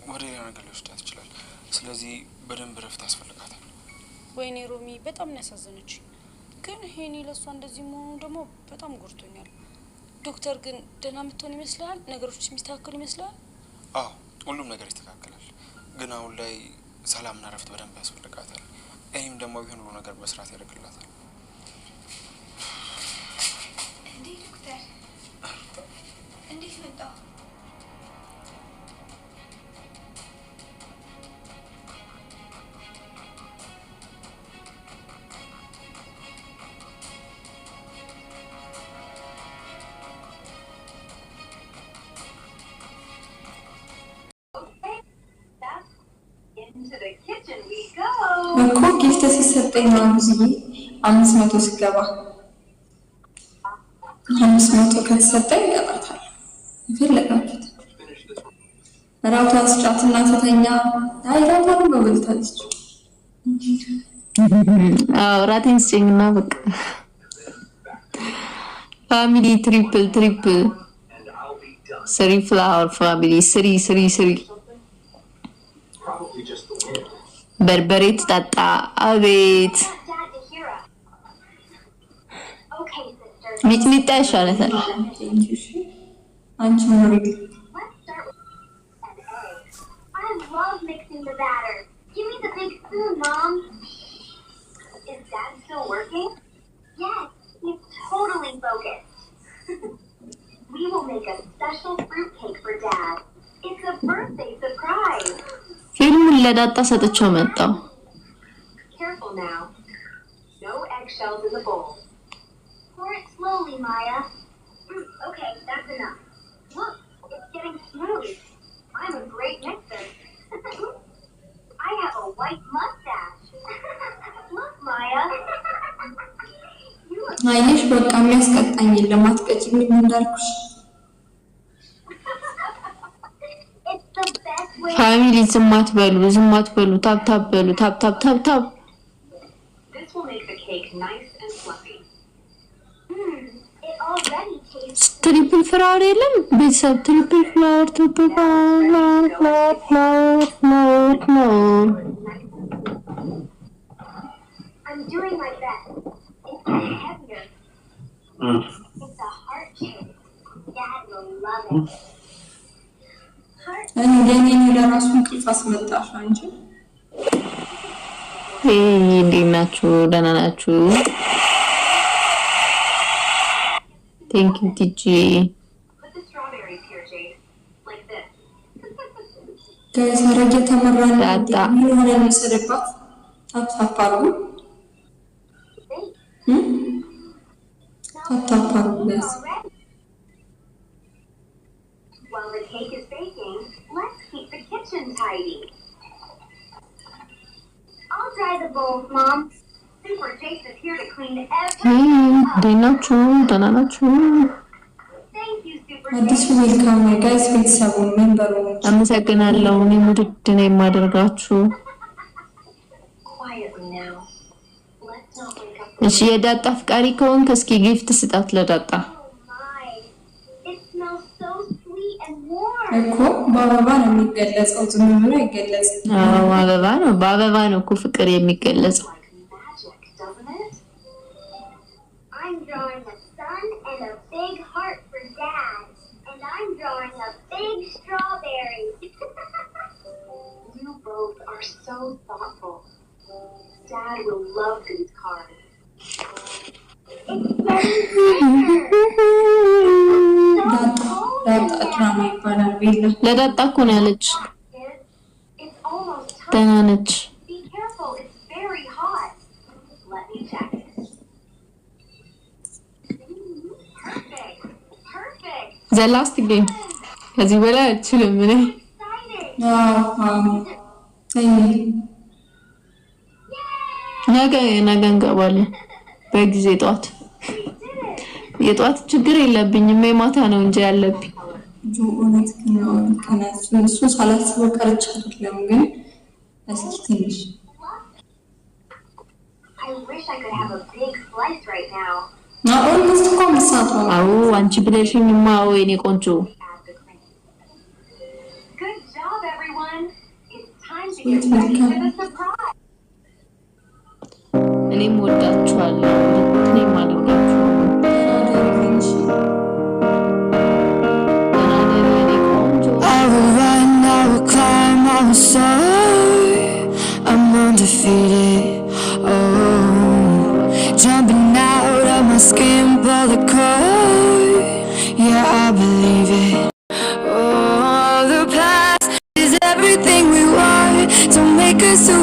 ወደ ሌላ ነገር ሊወስዳት ይችላል። ስለዚህ በደንብ ረፍት ያስፈልጋታል። ወይኔ ሮሚ በጣም ነው ያሳዘነች። ግን ሄኒ ለሷ እንደዚህ መሆኑ ደግሞ በጣም ጎርቶኛል። ዶክተር ግን ደህና የምትሆን ይመስላል? ነገሮች የሚስተካከሉ ይመስላል? አዎ ሁሉም ነገር ይስተካከላል። ግን አሁን ላይ ሰላምና ረፍት በደንብ ያስፈልጋታል። እኔም ደግሞ ቢሆን ሁሉ ነገር በስርዓት ያደርግላታል። እንዴ ዶክተር እንዴት መጣ? እኮ ጊፍት ሲሰጠኝ ነው ብዙዬ 500 ሲገባ 500 ከተሰጠኝ ይገባታል። ይፈልጋችሁት ራቷ አስጫትና ተተኛ። አይ ራቷ ነው በልታለች። አዎ ራቴን ስጭኝና በቃ ፋሚሊ ትሪፕል ስሪ ፍላወር ፋሚሊ ስሪ በርበሬ ትጠጣ። አቤት ሚጥሚጣ ይሻላታል። አንቺ ሞሪ We will make a special fruit cake for Dad. It's a birthday surprise. ፊልሙን ለዳጣ ሰጥቼው መጣው። Careful now. No eggshells in the bowl. Pour it slowly, Maya. Okay, that's enough. Look, it's getting smooth. I'm a great mixer. I have a white mustache. Look, Maya. አይሽ በቃ የሚያስቀጣኝ የለም። አትቀጭም እንዳልኩሽ። ፋሚሊ ዝም አትበሉ ታፕ በሉ ታፕ ትሪፕል ፍላወር የለም ቤተሰብ ትሪፕል ፍላወር I'm doing my best. It's heavier. It's a heart shape. Dad will love it. እንደኔ ለራሱ እንቅልፍ አስመጣሽ አንቺ። እንዴት ናችሁ? ደህና ናችሁ? ቴንክ ዩ ቲጂ። ጋይስ አረጀ ተመራን ዳጣ ምን ሆነ መሰለባት? ታታፓሩ ጋይስ While the cake is baking, let's keep the kitchen tidy. I'll dry the bowls, Mom. Super Jace is here to clean everything up. ደህና ናችሁ? Thank you, Super አዲስ Jace. ዌልካም ጋይስ ቤተሰቡን ሜምበሩ አመሰግናለሁ። እኔ ውድድ ነው የማደርጋችሁ። Quietly now. Let's not wake up. እሺ የዳጣ ፍቃሪ ከሆንክ እስኪ ጊፍት ስጣት ለዳጣ። Oh my. It smells so sweet and warm. እኮ በአበባ ነው የሚገለጸው፣ ዝም ብሎ አይገለጽም። አዎ በአበባ ነው እኮ ፍቅር የሚገለጸው። Like magic, doesn't it? I'm drawing a sun and a big heart for Dad. And I'm drawing a big strawberry. You both are so thoughtful. Dad will love these cards. It's getting bigger. ዳጣ ድራማ ይባላል። ቤላ ለዳጣ እኮ ነው ያለች። It's almost time. ደህና ነች። Be careful, it's very hot. Let me check it. Perfect. ዘ ላስት ጌም ከዚህ በላይ አልችልም እኔ። Excited. ነገ እንገባለን በጊዜ ጠዋት። የጠዋት ችግር የለብኝም የማታ ነው እንጂ ያለብኝ። ጆነት ነው ከናሱ እሱ ሳላስበው ቀርቼ አይደለም ግን እስኪ ትንሽ I wish I could have a big slice right now. ኦልሞስት እኮ መሳቷ አዎ አንቺ ብለሽኝማ ወይኔ ቆንጆ። Add the cream. Good job, everyone. It's time to get ready for the surprise. እኔም ወዳችኋለሁ። እኔም አልወዳችኋለሁ። I will run, I will climb, I will soar. I'm undefeated. Oh, jumping out of my skin, pull the cord. Yeah, I believe it. Oh, the past is everything we want. Don't make us who